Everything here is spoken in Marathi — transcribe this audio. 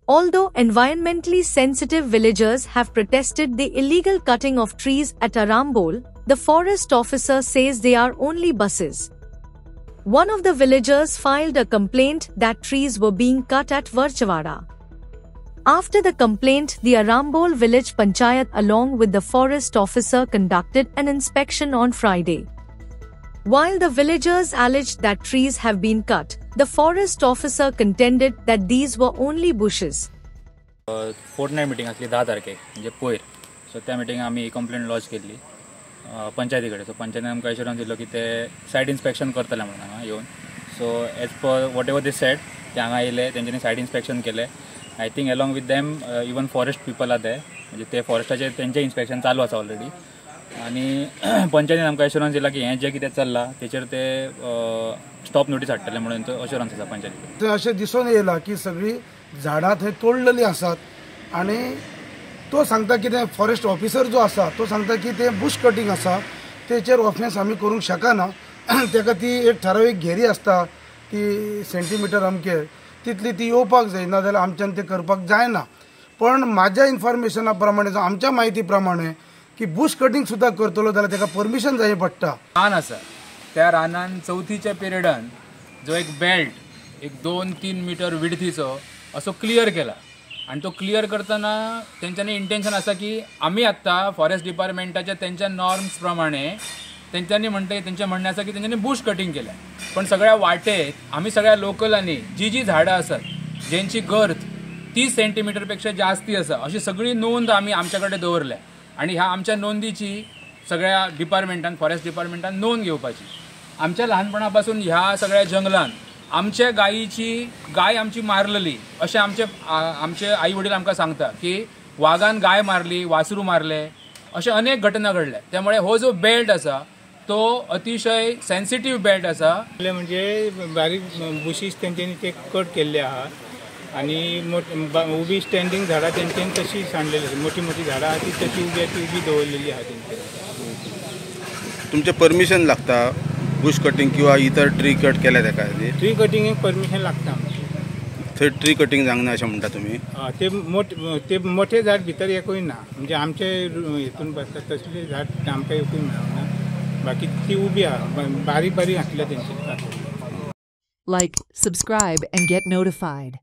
Although environmentally sensitive villagers have protested the illegal cutting of trees at Arambol, the forest officer says they are only buses. One of the villagers filed a complaint that trees were being cut at Varchavada. After the complaint, the Arambol village panchayat along with the forest officer conducted an inspection on Friday. While the villagers alleged that trees have been cut, the forest officer contended that these were only bushes. Fortnight meeting असली 10 तारखेक म्हणजे पयर सो त्या मिटिंग आमी कंप्लेंट लॉज केल्ली पंचायती कडेन. सो पंचायतीन आमकां एश्युरन्स दिलो की ते सायड इन्स्पेक्शन करतले म्हणून हांगा येवन. So as per whatever they said ते हांगा येयले, तेंच्यांनी सायड इन्स्पेक्शन केले. I think along with them even forest people are ते, म्हणजे ते फॉरेस्टाचे तेंचें इन्स्पेक्शन चालू आसा ऑलरेडी. आणि पंचायतीन आमकां एश्युरन्स दिला की हें जें कितें चल्लां तेचेर ते स्टॉप नोटीस हाडटले म्हणून तो एश्युरन्स आसा पंचायतीन. ते अशें दिसून येयलां की सगळीं झाडां थंय तोडलेलीं आसात आनी तो सांगता की ते फॉरेस्ट ऑफिसर जो आसा तो सांगता की ते बुश कटींग आसा, तेचेर ऑफेन्स आमी करूंक शकना. ताका ती एक ठरावीक घेरी आसता ती सेंटीमीटर अमके तितली ती येवपाक जाय, ना जाल्यार आमच्यान ते करपाक जायना. पण म्हाज्या इन्फॉर्मेशना प्रमाणे जावं आमच्या म्हायती प्रमाणे की बुश कटींग सुद्दां करतलो जाल्यार ताका परमिशन जाय पडटा. रान आसा त्या रानान चवथीच्या पिरियडान जो एक बेल्ट एक 2-3 मीटर विड्थीचो असो क्लियर केला. आणि तो क्लियर करतना तेंच्यांनी इंटेन्शन आसा की आमी आत्ता फॉरेस्ट डिपार्टमेंटाच्या तेंच्या नॉर्म्स प्रमाणे तेंच्यांनी म्हणटा तेंचें म्हणणें आसा की तेंच्यांनी बुश कटींग केल्या. पण सगळ्या वाटेक आमी सगळ्या लोकलांनी जी झाडां आसात जेंची गर्थ 30 सेंटीमीटरपेक्षा जास्ती आसा अशी सगळी नोंद आमी आमच्या कडेन दवरल्या. आणि ह्या आमच्या नोंदीची सगळ्या डिपार्टमेंटान फॉरेस्ट डिपार्टमेंटान नोंद घेवपाची. आमच्या ल्हानपणा पासून ह्या सगळ्या जंगलान आमच्या गाय आमची मारलेली अशें आमचे आई वडील आमकां सांगता की वागान गाय मारली, वासरू मारले, अशे अनेक घटना घडल्या. त्यामुळे हो जो बेल्ट आसा तो अतिशय सेन्सिटिव्ह बेल्ट आसा. म्हणजे बारीक बुशीस तेंच्यांनी ते कट केल्ले आहा आणि उबी स्टँडिंग झाडां तेंच्यांनी तशी सांडलेली आसा. मोठी झाडां आहा ती तशी उबी दवरलेली आहा तेंच्यांनी. तुमचें परमिशन लागता बुश कटींग किंवा इतर ट्री कट केल्या ताका? ट्री कटिंगेक परमिशन लागता. थंय ट्री कटींग जावंक ना अशें म्हणटा तुमी? ते मोठे झाड भितर एकूय ना, म्हणजे आमचे हितून बसतात तसले झाड आमकां एकूय मेळना. बाकी ती उबी आहा, बारीक आसल्या तेंची. Like, subscribe and get notified.